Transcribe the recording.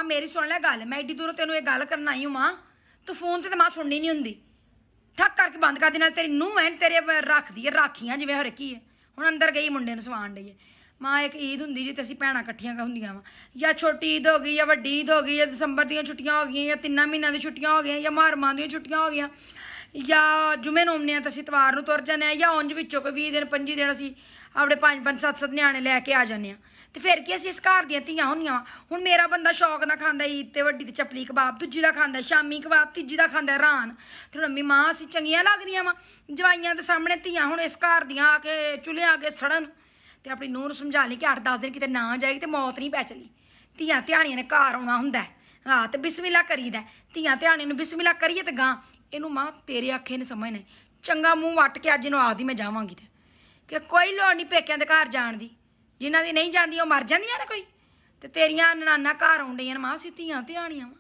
ਮਾਂ ਮੇਰੀ ਸੁਣ ਲੈ ਗੱਲ, ਮੈਂ ਏਡੀ ਦੂਰੋਂ ਤੈਨੂੰ ਇਹ ਗੱਲ ਕਰਨ ਆਈ ਹੂੰ ਮਾਂ। ਤੂੰ ਫੋਨ ਤੇ ਮਾਂ ਸੁਣਨੀ ਨਹੀਂ ਹੁੰਦੀ। ਠੱਕ ਕਰਕੇ ਬੰਦ ਕਰ ਦੇ। ਨਾਲ ਤੇਰੀ ਨੂੰਹ ਐ ਤੇਰੇ ਰੱਖਦੀ ਹੈ ਰਾਖੀਆਂ ਜਿਵੇਂ ਹਰ ਕੀ ਹੈ। ਹੁਣ ਅੰਦਰ ਗਈ ਮੁੰਡੇ ਨੂੰ ਸਵਾਣ ਡਈ ਹੈ। ਮਾਂ ਇੱਕ ਈਦ ਹੁੰਦੀ ਜੀ ਤੇ ਅਸੀਂ ਭੈਣਾਂ ਇਕੱਠੀਆਂ ਹੁੰਦੀਆਂ ਵਾ, ਜਾਂ ਛੋਟੀ ਈਦ ਹੋ ਗਈ ਜਾਂ ਵੱਡੀ ਈਦ ਹੋ ਗਈ ਜਾਂ ਦਸੰਬਰ ਦੀਆਂ ਛੁੱਟੀਆਂ ਹੋ ਗਈਆਂ ਜਾਂ 3 ਮਹੀਨਿਆਂ ਦੀਆਂ ਛੁੱਟੀਆਂ ਹੋ ਗਈਆਂ ਜਾਂ ਮੁਹਰਮਾਂ ਦੀਆਂ ਛੁੱਟੀਆਂ ਹੋ ਗਈਆਂ ਜਾਂ ਜੁਮੇ ਨੂੰ ਆਉਂਦੇ ਹਾਂ ਤਾਂ ਅਸੀਂ ਇਤਵਾਰ ਨੂੰ ਤੁਰ ਜਾਂਦੇ ਹਾਂ ਜਾਂ ਉਂਝ ਵਿੱਚੋਂ ਕੋਈ 20 ਦਿਨ 25 ਦਿਨ ਅਸੀਂ ਆਪਣੇ 5-5 7-7 ਨਿਆਣੇ ਲੈ ਕੇ ਆ ਜਾਂਦੇ ਹਾਂ। ਤੇ ਫਿਰ ਕੀ ਅਸੀਂ ਇਸ ਘਰ ਦੀਆਂ ਧੀਆਂ ਹੁੰਦੀਆਂ ਵਾ। ਹੁਣ ਮੇਰਾ ਬੰਦਾ ਸ਼ੌਕ ਨਾਲ ਖਾਂਦਾ ਈਦ ਤੇ ਵੱਡੀ ਤੇ ਚਪਲੀ ਕਬਾਬ, ਦੂਜੀ ਦਾ ਖਾਂਦਾ ਸ਼ਾਮੀ ਕਬਾਬ, ਤੀਜੀ ਦਾ ਖਾਂਦਾ ਰਾਨ। ਤੇ ਮੰਮੀ ਮਾਂ ਅਸੀਂ ਚੰਗੀਆਂ ਲੱਗਦੀਆਂ ਵਾ ਜਵਾਈਆਂ ਦੇ ਸਾਹਮਣੇ ਧੀਆਂ ਹੁਣ ਇਸ ਘਰ ਦੀਆਂ ਆ ਕੇ ਚੁੱਲ੍ਹੇ ਆ ਕੇ ਸੜਨ। ਤੇ ਆਪਣੀ ਨੂੰਹ ਨੂੰ ਸਮਝਾ ਲਈ ਕਿ 8-10 ਦਿਨ ਕਿਤੇ ਨਾ ਜਾਏਗੀ ਤੇ ਮੌਤ ਨਹੀਂ ਪੈ ਚਲੀ। ਧੀਆਂ ਧਿਆਣੀਆਂ ਨੇ ਘਰ ਆਉਣਾ ਹੁੰਦਾ ਹਾਂ ਤੇ ਬਿਸਮਿਲ੍ਲਾ ਕਰੀਦਾ। ਧੀਆਂ ਧਿਆਣੀ ਨੂੰ ਬਿਸਮਿਲ੍ਲਾ ਕਰੀਏ ਤੇ ਗਾਂ ਇਹਨੂੰ ਮਾਂ ਤੇਰੇ ਆਖੇ ਨੇ ਸਮਝ ਨਹੀਂ। ਚੰਗਾ ਮੂੰਹ ਵੱਟ ਕੇ ਅੱਜ ਇਹਨੂੰ ਆਖਦੀ ਮੈਂ ਜਾਵਾਂਗੀ ਤੇ ਕਿ ਕੋਈ ਲੋੜ ਨਹੀਂ ਪੇਕਿਆਂ ਦੇ ਘਰ ਜਾਣ ਦੀ। ਜਿਨ੍ਹਾਂ ਦੀ ਨਹੀਂ ਜਾਂਦੀ ਉਹ ਮਰ ਜਾਂਦੀਆਂ ਨੇ ਕੋਈ। ਤੇ ਤੇਰੀਆਂ ਨਨਾਨਾ ਘਰ ਆਉਂਦੀਆਂ ਨੇ ਮਾਂ ਅਸੀਂ ਧੀਆਂ ਧਿਆਣੀਆਂ ਵਾ।